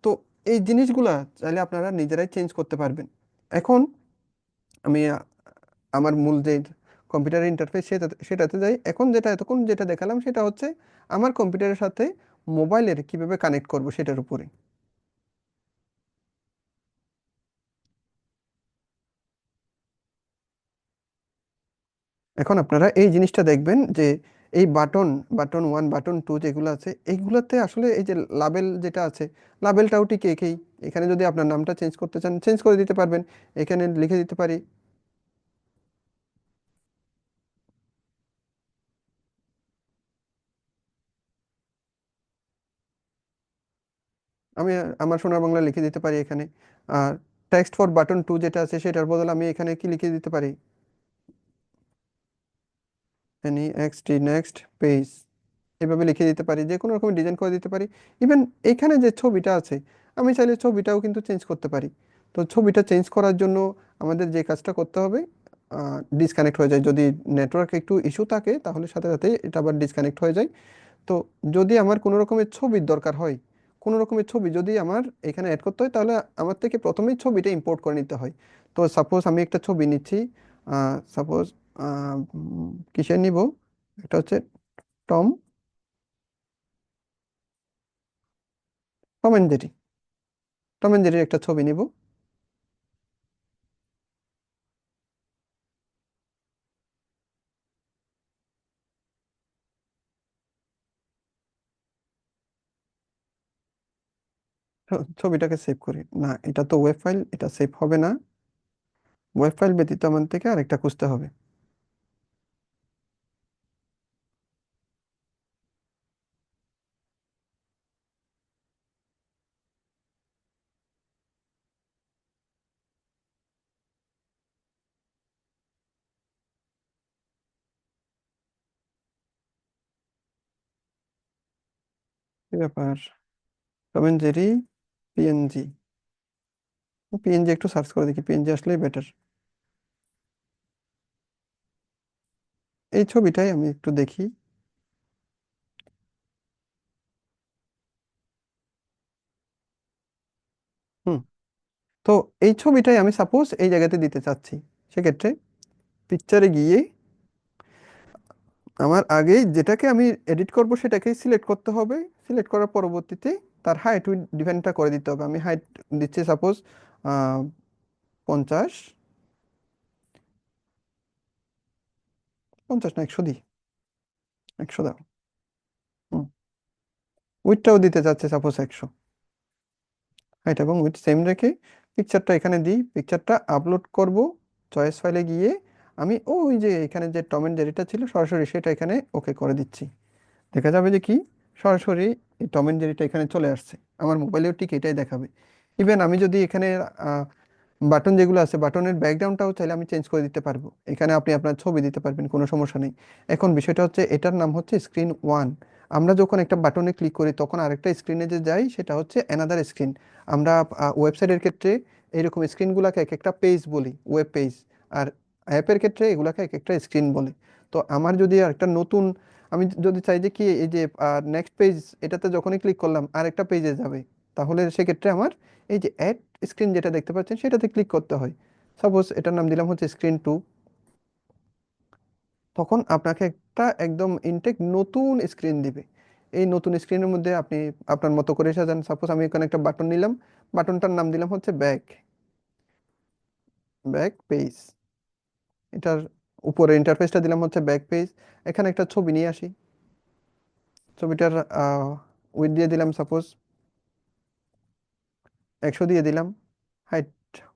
তো এই জিনিসগুলা চাইলে আপনারা নিজেরাই চেঞ্জ করতে পারবেন। এখন আমি আমার মূল যে কম্পিউটার ইন্টারফেস সেটাতে যাই। এখন যেটা এতক্ষণ যেটা দেখালাম সেটা হচ্ছে আমার কম্পিউটারের সাথে মোবাইলের কিভাবে কানেক্ট করব সেটার উপরে। এখন আপনারা এই জিনিসটা দেখবেন যে এই বাটন 1, বাটন 2 যেগুলো আছে এইগুলোতে আসলে এই যে লাবেল যেটা আছে, লাবেলটাও ঠিক একই। এখানে যদি আপনার নামটা চেঞ্জ করতে চান চেঞ্জ করে দিতে পারবেন, এখানে লিখে দিতে পারি। আমি আমার সোনার বাংলা লিখে দিতে পারি এখানে। আর টেক্সট ফর বাটন 2 যেটা আছে সেটার বদলে আমি এখানে কি লিখে দিতে পারি, নেক্সট নেক্সট পেজ, এভাবে লিখে দিতে পারি, যে কোনো রকম ডিজাইন করে দিতে পারি। ইভেন এখানে যে ছবিটা আছে আমি চাইলে ছবিটাও কিন্তু চেঞ্জ করতে পারি। তো ছবিটা চেঞ্জ করার জন্য আমাদের যে কাজটা করতে হবে, ডিসকানেক্ট হয়ে যায় যদি নেটওয়ার্ক একটু ইস্যু থাকে, তাহলে সাথে সাথে এটা আবার ডিসকানেক্ট হয়ে যায়। তো যদি আমার কোনো রকমের ছবির দরকার হয়, কোনো রকমের ছবি যদি আমার এখানে অ্যাড করতে হয়, তাহলে আমার থেকে প্রথমেই ছবিটা ইম্পোর্ট করে নিতে হয়। তো সাপোজ আমি একটা ছবি নিচ্ছি, সাপোজ কিসের নিব, এটা হচ্ছে Tom Tom and Jerry, Tom and জেরির একটা ছবি নিব। ছবিটাকে সেভ করি না, এটা তো ওয়েব ফাইল, এটা সেভ হবে না। ওয়েব ফাইল ব্যতীত আমার থেকে আরেকটা খুঁজতে হবে। কি ব্যাপার, Tom and Jerry PNG, PNG একটু সার্চ করে দেখি, পিএনজি আসলেই বেটার। এই ছবিটাই আমি একটু দেখি। হুম। তো এই ছবিটাই আমি সাপোজ এই জায়গাতে দিতে চাচ্ছি। সেক্ষেত্রে পিকচারে গিয়ে আমার আগেই যেটাকে আমি এডিট করব সেটাকেই সিলেক্ট করতে হবে। সিলেক্ট করার পরবর্তীতে তার হাইট উইডথ ডিফাইনটা করে দিতে হবে। আমি হাইট দিচ্ছি সাপোজ 50, 50 না 100 দিই, 100 দাও। হুম। উইডথটাও দিতে চাচ্ছি সাপোজ 100, হাইট এবং উইডথ সেম রেখে পিকচারটা এখানে দিই। পিকচারটা আপলোড করব চয়েস ফাইলে গিয়ে। আমি ওই যে এখানে যে টম এন্ড জেরিটা ছিল সরাসরি সেটা এখানে ওকে করে দিচ্ছি। দেখা যাবে যে কি সরাসরি এই টম এন্ড জেরিটা এখানে চলে আসছে। আমার মোবাইলেও ঠিক এটাই দেখাবে। ইভেন আমি যদি এখানে বাটন যেগুলো আছে বাটনের ব্যাকগ্রাউন্ডটাও চাইলে আমি চেঞ্জ করে দিতে পারবো। এখানে আপনি আপনার ছবি দিতে পারবেন, কোনো সমস্যা নেই। এখন বিষয়টা হচ্ছে এটার নাম হচ্ছে স্ক্রিন 1। আমরা যখন একটা বাটনে ক্লিক করি তখন আরেকটা স্ক্রিনে যে যাই সেটা হচ্ছে অ্যানাদার স্ক্রিন। আমরা ওয়েবসাইটের ক্ষেত্রে এইরকম স্ক্রিনগুলোকে এক একটা পেজ বলি, ওয়েব পেজ। আর অ্যাপের ক্ষেত্রে এগুলাকে এক একটা স্ক্রিন বলে। তো আমার যদি আরেকটা নতুন, আমি যদি চাই যে কি এই যে নেক্সট পেজ, এটাতে যখনই ক্লিক করলাম আরেকটা পেজে যাবে, তাহলে সেক্ষেত্রে আমার এই যে অ্যাড স্ক্রিন যেটা দেখতে পাচ্ছেন সেটাতে ক্লিক করতে হয়। সাপোজ এটার নাম দিলাম হচ্ছে স্ক্রিন 2। তখন আপনাকে একটা একদম ইনটেক নতুন স্ক্রিন দিবে। এই নতুন স্ক্রিনের মধ্যে আপনি আপনার মতো করে সাজান। সাপোজ আমি এখানে একটা বাটন নিলাম, বাটনটার নাম দিলাম হচ্ছে ব্যাক, ব্যাক পেজ। এটার উপরে ইন্টারফেসটা দিলাম হচ্ছে ব্যাক পেজ। এখানে একটা ছবি নিয়ে আসি, ছবিটার উইডথ দিয়ে দিলাম সাপোজ 100 দিয়ে দিলাম। হাইট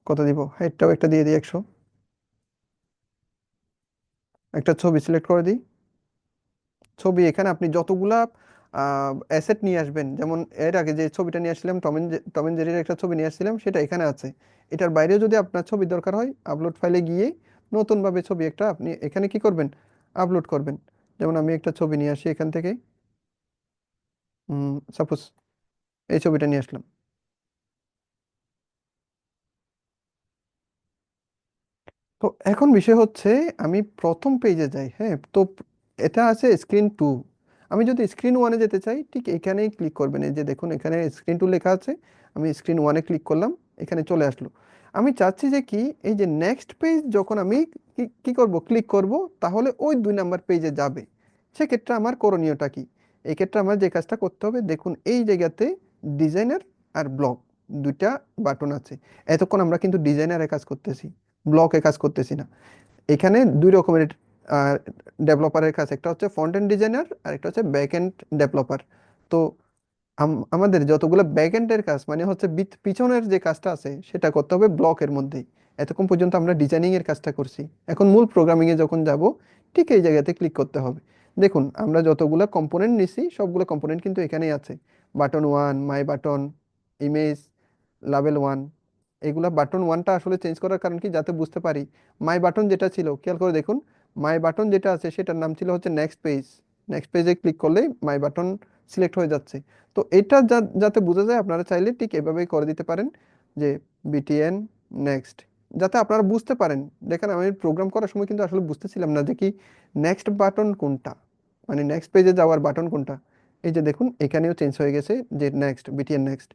কত দিব, হাইটটাও একটা দিয়ে দিই 100। একটা ছবি সিলেক্ট করে দিই। ছবি এখানে আপনি যতগুলা অ্যাসেট নিয়ে আসবেন, যেমন এর আগে যে ছবিটা নিয়ে আসছিলাম টম এন্ড জেরির একটা ছবি নিয়ে আসছিলাম সেটা এখানে আছে। এটার বাইরেও যদি আপনার ছবি দরকার হয় আপলোড ফাইলে গিয়ে নতুনভাবে ছবি একটা আপনি এখানে কি করবেন, আপলোড করবেন। যেমন আমি একটা ছবি নিয়ে আসি এখান থেকে, সাপোজ এই ছবিটা নিয়ে আসলাম। তো এখন বিষয় হচ্ছে, আমি প্রথম পেজে যাই, হ্যাঁ, তো এটা আছে স্ক্রিন টু। আমি যদি স্ক্রিন ওয়ানে যেতে চাই, ঠিক এখানেই ক্লিক করবেন। এই যে দেখুন, এখানে স্ক্রিন টু লেখা আছে, আমি স্ক্রিন ওয়ানে ক্লিক করলাম, এখানে চলে আসলো। আমি চাচ্ছি যে কি, এই যে নেক্সট পেজ যখন আমি কি কি করব, ক্লিক করব, তাহলে ওই 2 নাম্বার পেজে যাবে। সেক্ষেত্রে আমার করণীয়টা কি? এই ক্ষেত্রে আমার যে কাজটা করতে হবে, দেখুন এই জায়গাতে ডিজাইনার আর ব্লক, দুইটা বাটন আছে। এতক্ষণ আমরা কিন্তু ডিজাইনারে কাজ করতেছি, ব্লকে কাজ করতেছি না। এখানে 2 রকমের ডেভেলপারের কাজ, একটা হচ্ছে ফ্রন্ট এন্ড ডিজাইনার আর একটা হচ্ছে ব্যাক এন্ড ডেভেলপার। তো আমাদের যতগুলো ব্যাক এন্ডের কাজ, মানে হচ্ছে পিছনের যে কাজটা আছে, সেটা করতে হবে ব্লকের মধ্যেই। এতক্ষণ পর্যন্ত আমরা ডিজাইনিং এর কাজটা করছি, এখন মূল প্রোগ্রামিং এ যখন যাব, ঠিক এই জায়গাতে ক্লিক করতে হবে। দেখুন, আমরা যতগুলো কম্পোনেন্ট নিছি, সবগুলো কম্পোনেন্ট কিন্তু এখানেই আছে। বাটন ওয়ান, মাই বাটন, ইমেজ, লাবেল ওয়ান। এগুলা বাটন ওয়ানটা আসলে চেঞ্জ করার কারণ কি, যাতে বুঝতে পারি। মাই বাটন যেটা ছিল, খেয়াল করে দেখুন, মাই বাটন যেটা আছে সেটার নাম ছিল হচ্ছে নেক্সট পেজ। নেক্সট পেজে ক্লিক করলেই মাই বাটন সিলেক্ট হয়ে যাচ্ছে। তো এটা যাতে বোঝা যায়, আপনারা চাইলে ঠিক এভাবেই করে দিতে পারেন, যে বিটিএন নেক্সট, যাতে আপনারা বুঝতে পারেন। দেখেন, আমি প্রোগ্রাম করার সময় কিন্তু আসলে বুঝতেছিলাম না যে কি নেক্সট বাটন কোনটা, মানে নেক্সট পেজে যাওয়ার বাটন কোনটা। এই যে দেখুন, এখানেও চেঞ্জ হয়ে গেছে, যে নেক্সট, বিটিএন নেক্সট।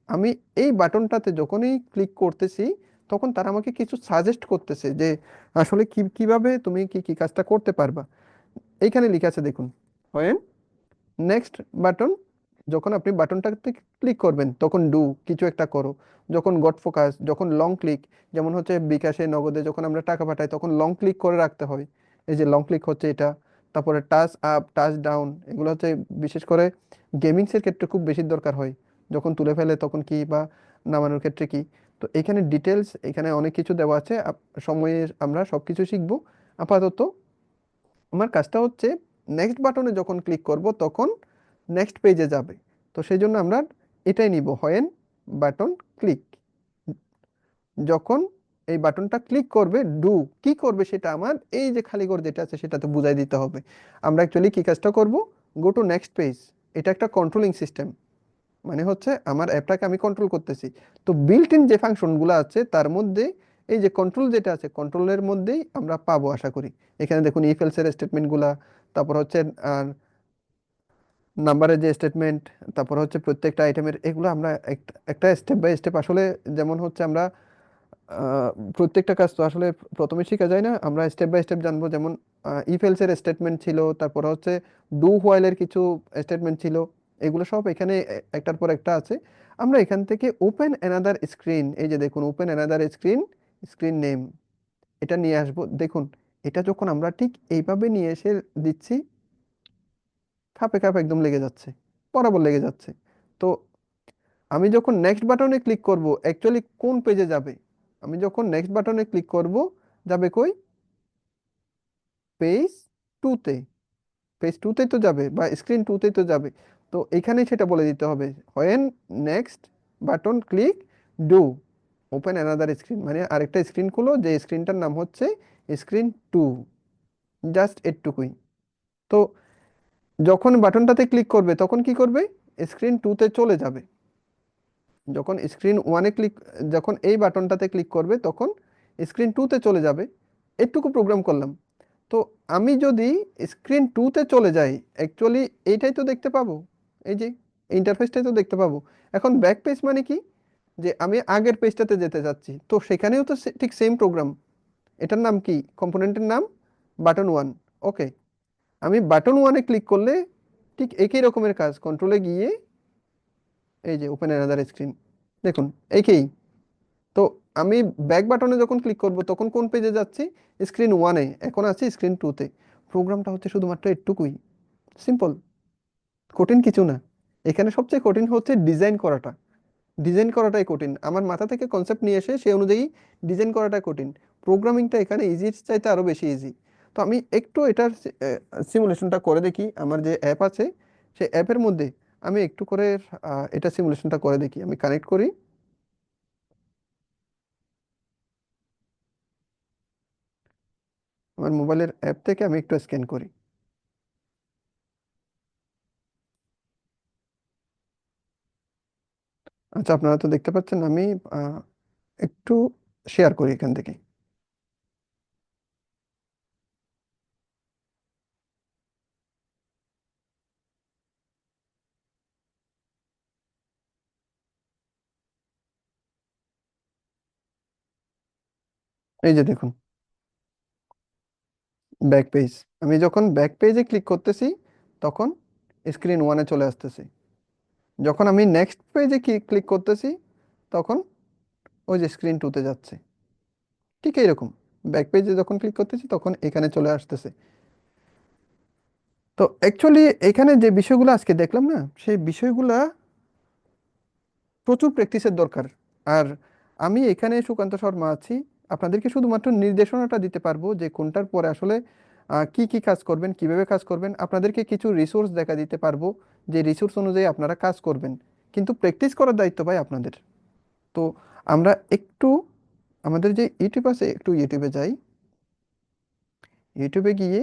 আমি এই বাটনটাতে যখনই ক্লিক করতেছি, তখন তারা আমাকে কিছু সাজেস্ট করতেছে, যে আসলে কিভাবে তুমি কি কি কাজটা করতে পারবা। এইখানে লেখা আছে দেখুন, হয় নেক্সট বাটন, যখন আপনি বাটনটাতে ক্লিক করবেন তখন ডু, কিছু একটা করো। যখন গট ফোকাস, যখন লং ক্লিক, যেমন হচ্ছে বিকাশে, নগদে যখন আমরা টাকা পাঠাই, তখন লং ক্লিক করে রাখতে হয়। এই যে লং ক্লিক হচ্ছে এটা। তারপরে টাচ আপ, টাচ ডাউন, এগুলো হচ্ছে বিশেষ করে গেমিংসের ক্ষেত্রে খুব বেশি দরকার হয়। যখন তুলে ফেলে তখন কি, বা নামানোর ক্ষেত্রে কি। তো এখানে ডিটেলস, এখানে অনেক কিছু দেওয়া আছে, সময়ে আমরা সবকিছু শিখবো। আপাতত আমার কাজটা হচ্ছে, নেক্সট বাটনে যখন ক্লিক করব তখন নেক্সট পেজে যাবে। তো সেই জন্য আমরা এটাই নিব, হোয়েন বাটন ক্লিক, যখন এই বাটনটা ক্লিক করবে, ডু কি করবে সেটা আমার এই যে খালি ঘর যেটা আছে সেটাতে বুঝাই দিতে হবে। আমরা অ্যাকচুয়ালি কি কাজটা করব, গো টু নেক্সট পেজ। এটা একটা কন্ট্রোলিং সিস্টেম, মানে হচ্ছে আমার অ্যাপটাকে আমি কন্ট্রোল করতেছি। তো বিল্ট ইন যে ফাংশনগুলো আছে তার মধ্যে এই যে কন্ট্রোল যেটা আছে, কন্ট্রোলের মধ্যেই আমরা পাবো আশা করি। এখানে দেখুন ইফ এলস এর স্টেটমেন্টগুলা, তারপর হচ্ছে নাম্বারের যে স্টেটমেন্ট, তারপর হচ্ছে প্রত্যেকটা আইটেমের, এগুলো আমরা একটা স্টেপ বাই স্টেপ আসলে, যেমন হচ্ছে আমরা আহ, প্রত্যেকটা কাজ তো আসলে প্রথমে শেখা যায় না, আমরা স্টেপ বাই স্টেপ জানবো। যেমন ইফ এলস এর স্টেটমেন্ট ছিল, তারপর হচ্ছে ডু হোয়াইল এর কিছু স্টেটমেন্ট ছিল। এগুলো সব এখানে একটার পর একটা আছে। আমরা এখান থেকে ওপেন অ্যানাদার স্ক্রিন, এই যে দেখুন open another screen, screen name, এটা নিয়ে আসবো। দেখুন, এটা যখন আমরা ঠিক এইভাবে নিয়ে এসে দিচ্ছি, খাপে খাপে একদম লেগে যাচ্ছে, বরাবর লেগে যাচ্ছে। তো আমি যখন নেক্সট বাটনে ক্লিক করব, অ্যাকচুয়ালি কোন পেজে যাবে? আমি যখন নেক্সট বাটনে ক্লিক করব, যাবে কই? পেজ টুতে। পেজ টুতে তো যাবে, বা স্ক্রিন টুতে তো যাবে। তো এখানেই সেটা বলে দিতে হবে, when next button click, do open another screen, মানে আরেকটা স্ক্রিন খুলো, যে স্ক্রিনটার নাম হচ্ছে স্ক্রিন টু। জাস্ট এটুকুই। তো যখন বাটনটাতে ক্লিক করবে তখন কি করবে, স্ক্রিন টুতে চলে যাবে। যখন স্ক্রিন ওয়ানে ক্লিক, যখন এই বাটনটাতে ক্লিক করবে তখন স্ক্রিন টুতে চলে যাবে। এটুকু প্রোগ্রাম করলাম। তো আমি যদি স্ক্রিন টুতে চলে যাই, অ্যাকচুয়ালি এইটাই তো দেখতে পাবো, এই যে ইন্টারফেসটাই তো দেখতে পাবো। এখন ব্যাক পেজ মানে কি, যে আমি আগের পেজটাতে যেতে চাচ্ছি, তো সেখানেও তো ঠিক সেম প্রোগ্রাম। এটার নাম কি, কম্পোনেন্টের নাম বাটন ওয়ান। ওকে, আমি বাটন ওয়ানে ক্লিক করলে ঠিক একই রকমের কাজ, কন্ট্রোলে গিয়ে এই যে ওপেন অ্যানাদার স্ক্রিন, দেখুন একই। তো আমি ব্যাক বাটনে যখন ক্লিক করব তখন কোন পেজে যাচ্ছি, স্ক্রিন ওয়ানে, এখন আছি স্ক্রিন টুতে। প্রোগ্রামটা হচ্ছে শুধুমাত্র এটুকুই, সিম্পল, কঠিন কিছু না। এখানে সবচেয়ে কঠিন হচ্ছে ডিজাইন করাটা। ডিজাইন করাটাই কঠিন, আমার মাথা থেকে কনসেপ্ট নিয়ে এসে সেই অনুযায়ী ডিজাইন করাটা কঠিন। প্রোগ্রামিংটা এখানে ইজির চাইতে আরো বেশি ইজি। তো আমি একটু এটার সিমুলেশনটা করে দেখি, আমার যে অ্যাপ আছে সেই অ্যাপের মধ্যে আমি একটু করে এটা সিমুলেশনটা করে দেখি। আমি কানেক্ট করি আমার মোবাইলের অ্যাপ থেকে, আমি একটু স্ক্যান করি। আচ্ছা, আপনারা তো দেখতে পাচ্ছেন, আমি আহ, একটু শেয়ার করি এখান থেকে। এই যে দেখুন, ব্যাক পেজ। আমি যখন ব্যাক পেজে ক্লিক করতেছি তখন স্ক্রিন ওয়ানে চলে আসতেছি। যখন আমি নেক্সট পেজে ক্লিক করতেছি তখন ওই যে স্ক্রিন টুতে যাচ্ছে। ঠিক এইরকম ব্যাক পেজে যখন ক্লিক করতেছি তখন এখানে চলে আসতেছে। তো অ্যাকচুয়ালি এখানে যে বিষয়গুলো আজকে দেখলাম না, সেই বিষয়গুলা প্রচুর প্র্যাকটিসের দরকার। আর আমি এখানে সুকান্ত শর্মা আছি, আপনাদেরকে শুধুমাত্র নির্দেশনাটা দিতে পারবো যে কোনটার পরে আসলে কি কি কাজ করবেন, কিভাবে কাজ করবেন। আপনাদেরকে কিছু রিসোর্স দেখা দিতে পারবো, যে রিসোর্স অনুযায়ী আপনারা কাজ করবেন। কিন্তু প্র্যাকটিস করার দায়িত্ব ভাই আপনাদের। তো আমরা একটু আমাদের যে ইউটিউব আছে, একটু ইউটিউবে যাই। ইউটিউবে গিয়ে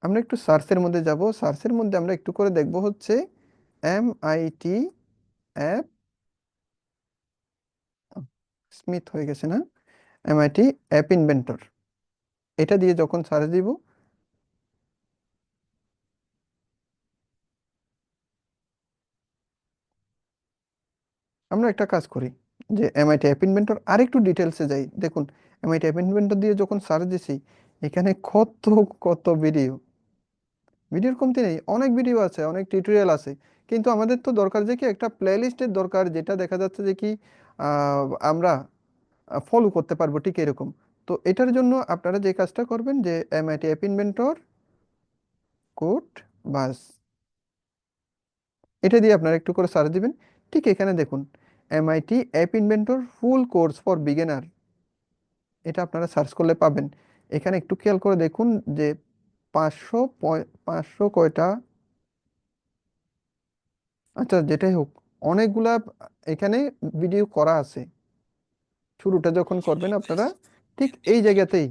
আমরা একটু সার্চের মধ্যে যাব। সার্চের মধ্যে আমরা একটু করে দেখব হচ্ছে MIT অ্যাপ, স্মিথ হয়ে গেছে না, MIT অ্যাপ ইনভেন্টর। এটা দিয়ে যখন সার্চ দিব, আমরা একটা কাজ করি যে MIT অ্যাপ ইনভেন্টর আর একটু ডিটেলসে যাই। দেখুন, MIT অ্যাপ ইনভেন্টর দিয়ে যখন সার্চ দিছি, এখানে কত কত ভিডিও, ভিডিওর কমতি নেই, অনেক ভিডিও আছে, অনেক টিউটোরিয়াল আছে। কিন্তু আমাদের তো দরকার যে কি একটা প্লে লিস্টের দরকার, যেটা দেখা যাচ্ছে যে কি আমরা ফলো করতে পারবো ঠিক এরকম। তো এটার জন্য আপনারা যে কাজটা করবেন যে MIT অ্যাপ ইনভেন্টর কোড বাস, এটা দিয়ে আপনারা একটু করে সার্চ দিবেন। ঠিক এখানে দেখুন, MIT app inventor full course for beginner, এটা আপনারা সার্চ করলে পাবেন। এখানে একটু খেয়াল করে দেখুন যে 500 কয়টা, আচ্ছা যেটাই হোক, অনেকগুলা এখানে ভিডিও করা আছে। শুরুটা যখন করবেন আপনারা ঠিক এই জায়গাতেই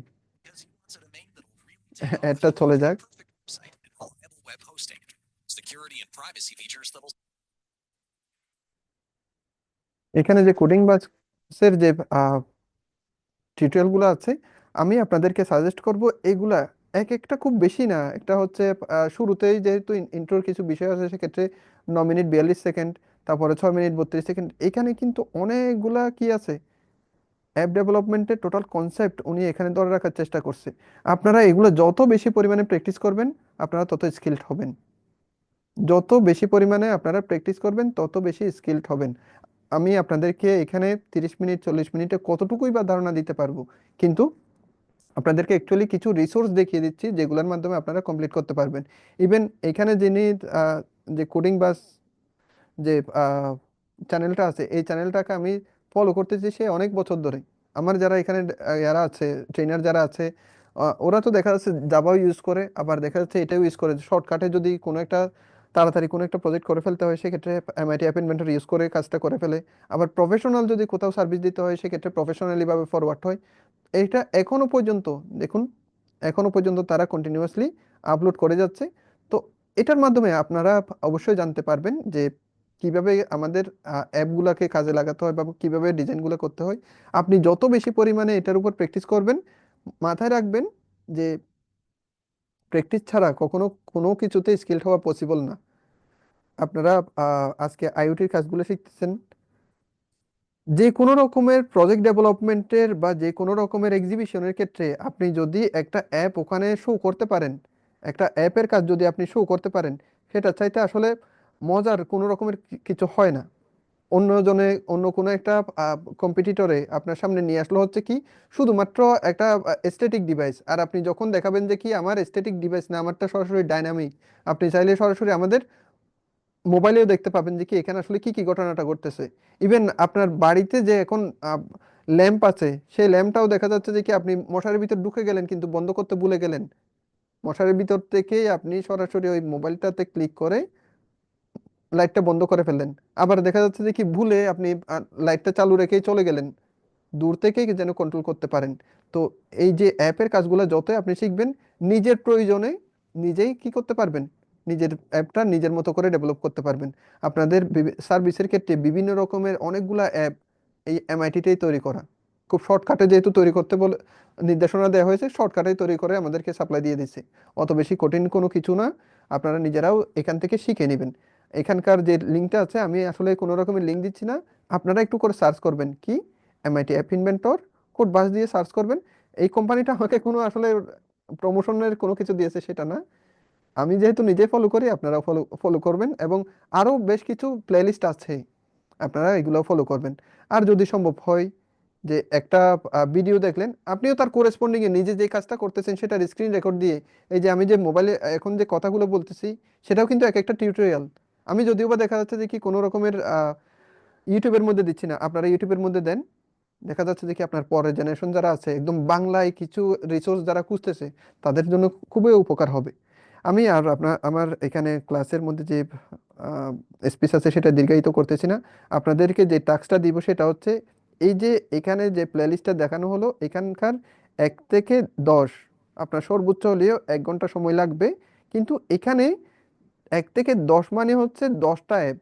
একটা চলে যাক। এখানে যে কোডিং বাসের যে টিউটোরিয়ালগুলো আছে, আমি আপনাদেরকে সাজেস্ট করব এগুলা। এক একটা খুব বেশি না, একটা হচ্ছে শুরুতেই যেহেতু ইন্ট্রোর কিছু বিষয় আছে, সেক্ষেত্রে 9 মিনিট 42 সেকেন্ড, তারপরে 6 মিনিট 32 সেকেন্ড। এখানে কিন্তু অনেকগুলা কি আছে, অ্যাপ ডেভেলপমেন্টের টোটাল কনসেপ্ট উনি এখানে ধরে রাখার চেষ্টা করছে। আপনারা এগুলো যত বেশি পরিমাণে প্র্যাকটিস করবেন, আপনারা তত স্কিলড হবেন। যত বেশি পরিমাণে আপনারা প্র্যাকটিস করবেন, তত বেশি স্কিলড হবেন। আমি আপনাদেরকে এখানে 30 মিনিট 40 মিনিটে কতটুকুই বা ধারণা দিতে পারবো, কিন্তু আপনাদেরকে অ্যাকচুয়ালি কিছু রিসোর্স দেখিয়ে দিচ্ছি যেগুলোর মাধ্যমে আপনারা কমপ্লিট করতে পারবেন। ইভেন এখানে যিনি যে কোডিং বাস যে চ্যানেলটা আছে, এই চ্যানেলটাকে আমি ফলো করতেছি সে অনেক বছর ধরে। আমার যারা এখানে যারা আছে, ট্রেনার যারা আছে, ওরা তো দেখা যাচ্ছে জাভাও ইউজ করে, আবার দেখা যাচ্ছে এটাও ইউজ করে। শর্টকাটে যদি কোনো একটা তাড়াতাড়ি কোনো একটা প্রজেক্ট করে ফেলতে হয়, সেক্ষেত্রে MIT অ্যাপ ইনভেন্টর ইউজ করে কাজটা করে ফেলে। আবার প্রফেশনাল যদি কোথাও সার্ভিস দিতে হয়, সেক্ষেত্রে প্রফেশনালি ভাবে ফরওয়ার্ড হয়। এইটা এখনো পর্যন্ত দেখুন, এখনো পর্যন্ত তারা কন্টিনিউয়াসলি আপলোড করে যাচ্ছে। তো এটার মাধ্যমে আপনারা অবশ্যই জানতে পারবেন যে কিভাবে আমাদের অ্যাপগুলোকে কাজে লাগাতে হয় বা কিভাবে ডিজাইনগুলো করতে হয়। আপনি যত বেশি পরিমাণে এটার উপর প্র্যাকটিস করবেন, মাথায় রাখবেন যে প্র্যাকটিস ছাড়া কখনো কোনো কিছুতে স্কিলড হওয়া পসিবল না। আপনারা আজকে আইওটির কাজগুলো শিখতেছেন, যে কোনো রকমের প্রজেক্ট ডেভেলপমেন্টের বা যে কোনো রকমের এক্সিবিশনের ক্ষেত্রে আপনি যদি একটা অ্যাপ ওখানে শো করতে পারেন, একটা অ্যাপের কাজ যদি আপনি শো করতে পারেন, সেটা চাইতে আসলে মজার কোনো রকমের কিছু হয় না। অন্যজনে অন্য কোনো একটা কম্পিটিটরে আপনার সামনে নিয়ে আসলো হচ্ছে কি শুধুমাত্র একটা এস্থেটিক ডিভাইস, আর আপনি যখন দেখাবেন যে কি আমার এস্থেটিক ডিভাইস না, আমারটা সরাসরি ডাইনামিক, আপনি চাইলে সরাসরি আমাদের মোবাইলেও দেখতে পাবেন যে কি এখানে আসলে কি কি ঘটনাটা ঘটতেছে। ইভেন আপনার বাড়িতে যে এখন ল্যাম্প আছে, সেই ল্যাম্পটাও দেখা যাচ্ছে যে কি আপনি মশারির ভিতর ঢুকে গেলেন কিন্তু বন্ধ করতে ভুলে গেলেন, মশারির ভিতর থেকেই আপনি সরাসরি ওই মোবাইলটাতে ক্লিক করে লাইটটা বন্ধ করে ফেললেন। আবার দেখা যাচ্ছে যে কি ভুলে আপনি লাইটটা চালু রেখেই চলে গেলেন, দূর থেকেই যেন কন্ট্রোল করতে পারেন। তো এই যে অ্যাপের কাজগুলো যতই আপনি শিখবেন, নিজের প্রয়োজনে নিজেই কি করতে পারবেন, নিজের অ্যাপটা নিজের মতো করে ডেভেলপ করতে পারবেন। আপনাদের সার্ভিসের ক্ষেত্রে বিভিন্ন রকমের অনেকগুলা অ্যাপ এই MIT-তেই তৈরি করা, খুব শর্টকাটে যেহেতু তৈরি করতে বলে নির্দেশনা দেওয়া হয়েছে, শর্টকাটেই তৈরি করে আমাদেরকে সাপ্লাই দিয়ে দিচ্ছে। অত বেশি কঠিন কোনো কিছু না, আপনারা নিজেরাও এখান থেকে শিখে নেবেন। এখানকার যে লিঙ্কটা আছে, আমি আসলে কোনো রকমের লিঙ্ক দিচ্ছি না, আপনারা একটু করে সার্চ করবেন কি MIT অ্যাপ ইনভেন্টর, কোড বাস দিয়ে সার্চ করবেন। এই কোম্পানিটা আমাকে কোনো আসলে প্রমোশনের কোনো কিছু দিয়েছে সেটা না, আমি যেহেতু নিজে ফলো করি, আপনারা ফলো ফলো করবেন। এবং আরও বেশ কিছু প্লেলিস্ট আছে, আপনারা এগুলো ফলো করবেন। আর যদি সম্ভব হয় যে একটা ভিডিও দেখলেন, আপনিও তার কোরেসপন্ডিং এ নিজে যে কাজটা করতেছেন সেটার স্ক্রিন রেকর্ড দিয়ে, এই যে আমি যে মোবাইলে এখন যে কথাগুলো বলতেছি সেটাও কিন্তু এক একটা টিউটোরিয়াল। আমি যদিও বা দেখা যাচ্ছে যে কি কোনো রকমের ইউটিউবের মধ্যে দিচ্ছি না, আপনারা ইউটিউবের মধ্যে দেন, দেখা যাচ্ছে যে কি আপনার পরের জেনারেশন যারা আছে একদম বাংলায় কিছু রিসোর্স যারা খুঁজতেছে তাদের জন্য খুবই উপকার হবে। আমি আর আমার এখানে ক্লাসের মধ্যে যে স্পিচ আছে সেটা দীর্ঘায়িত করতেছি না। আপনাদেরকে যে টাস্কটা দিব সেটা হচ্ছে, এই যে এখানে যে প্লেলিস্টটা দেখানো হলো এখানকার 1 থেকে 10, আপনার সর্বোচ্চ হলেও 1 ঘন্টা সময় লাগবে। কিন্তু এখানে 1 থেকে 10 মানে হচ্ছে 10টা অ্যাপ।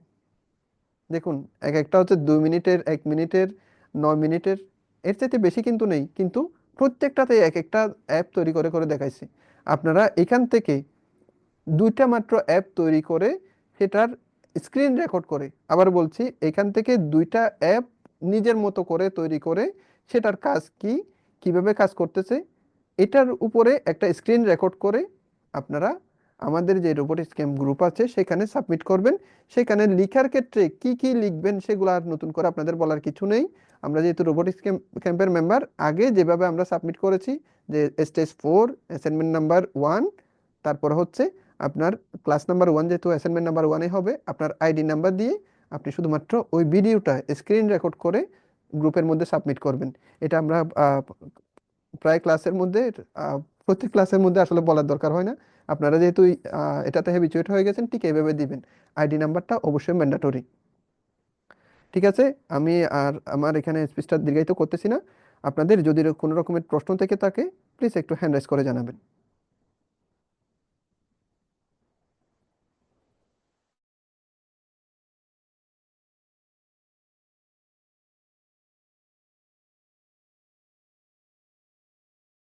দেখুন, এক একটা হচ্ছে 2 মিনিটের, 1 মিনিটের, 9 মিনিটের, এর চাইতে বেশি কিন্তু নেই, কিন্তু প্রত্যেকটাতে এক একটা অ্যাপ তৈরি করে করে দেখাইছে। আপনারা এখান থেকে 2টা মাত্র অ্যাপ তৈরি করে সেটার স্ক্রিন রেকর্ড করে, আবার বলছি এখান থেকে 2টা অ্যাপ নিজের মতো করে তৈরি করে সেটার কাজ কি, কিভাবে কাজ করতেছে, এটার উপরে একটা স্ক্রিন রেকর্ড করে আপনারা আমাদের যে রোবোটিক্স ক্যাম্প গ্রুপ আছে সেখানে সাবমিট করবেন। সেখানে লিখার ক্ষেত্রে কি কি লিখবেন সেগুলো আর নতুন করে আপনাদের বলার কিছু নেই। আমরা যেহেতু রোবোটিক্স ক্যাম্পের মেম্বার, আগে যেভাবে আমরা সাবমিট করেছি, যে স্টেজ 4 অ্যাসাইনমেন্ট নাম্বার 1, তারপর হচ্ছে আপনার ক্লাস নাম্বার 1, যেহেতু অ্যাসাইনমেন্ট নাম্বার 1-এ হবে, আপনার আইডি নাম্বার দিয়ে আপনি শুধুমাত্র ওই ভিডিওটা স্ক্রিন রেকর্ড করে গ্রুপের মধ্যে সাবমিট করবেন। এটা আমরা প্রায় ক্লাসের মধ্যে, আহ, প্রত্যেক ক্লাসের মধ্যে আসলে বলার দরকার হয় না। আপনারা যেহেতু এটাতে হ্যাবিচুয়েট হয়ে গেছেন, ঠিক এইভাবে দিবেন। আইডি নাম্বারটা অবশ্যই ম্যান্ডাটরি। ঠিক আছে, আমি আর আমার এখানে স্পিচটা দীর্ঘায়িত করতেছি না। আপনাদের যদি কোনো রকমের প্রশ্ন থেকে থাকে প্লিজ একটু হ্যান্ড রাইজ করে জানাবেন।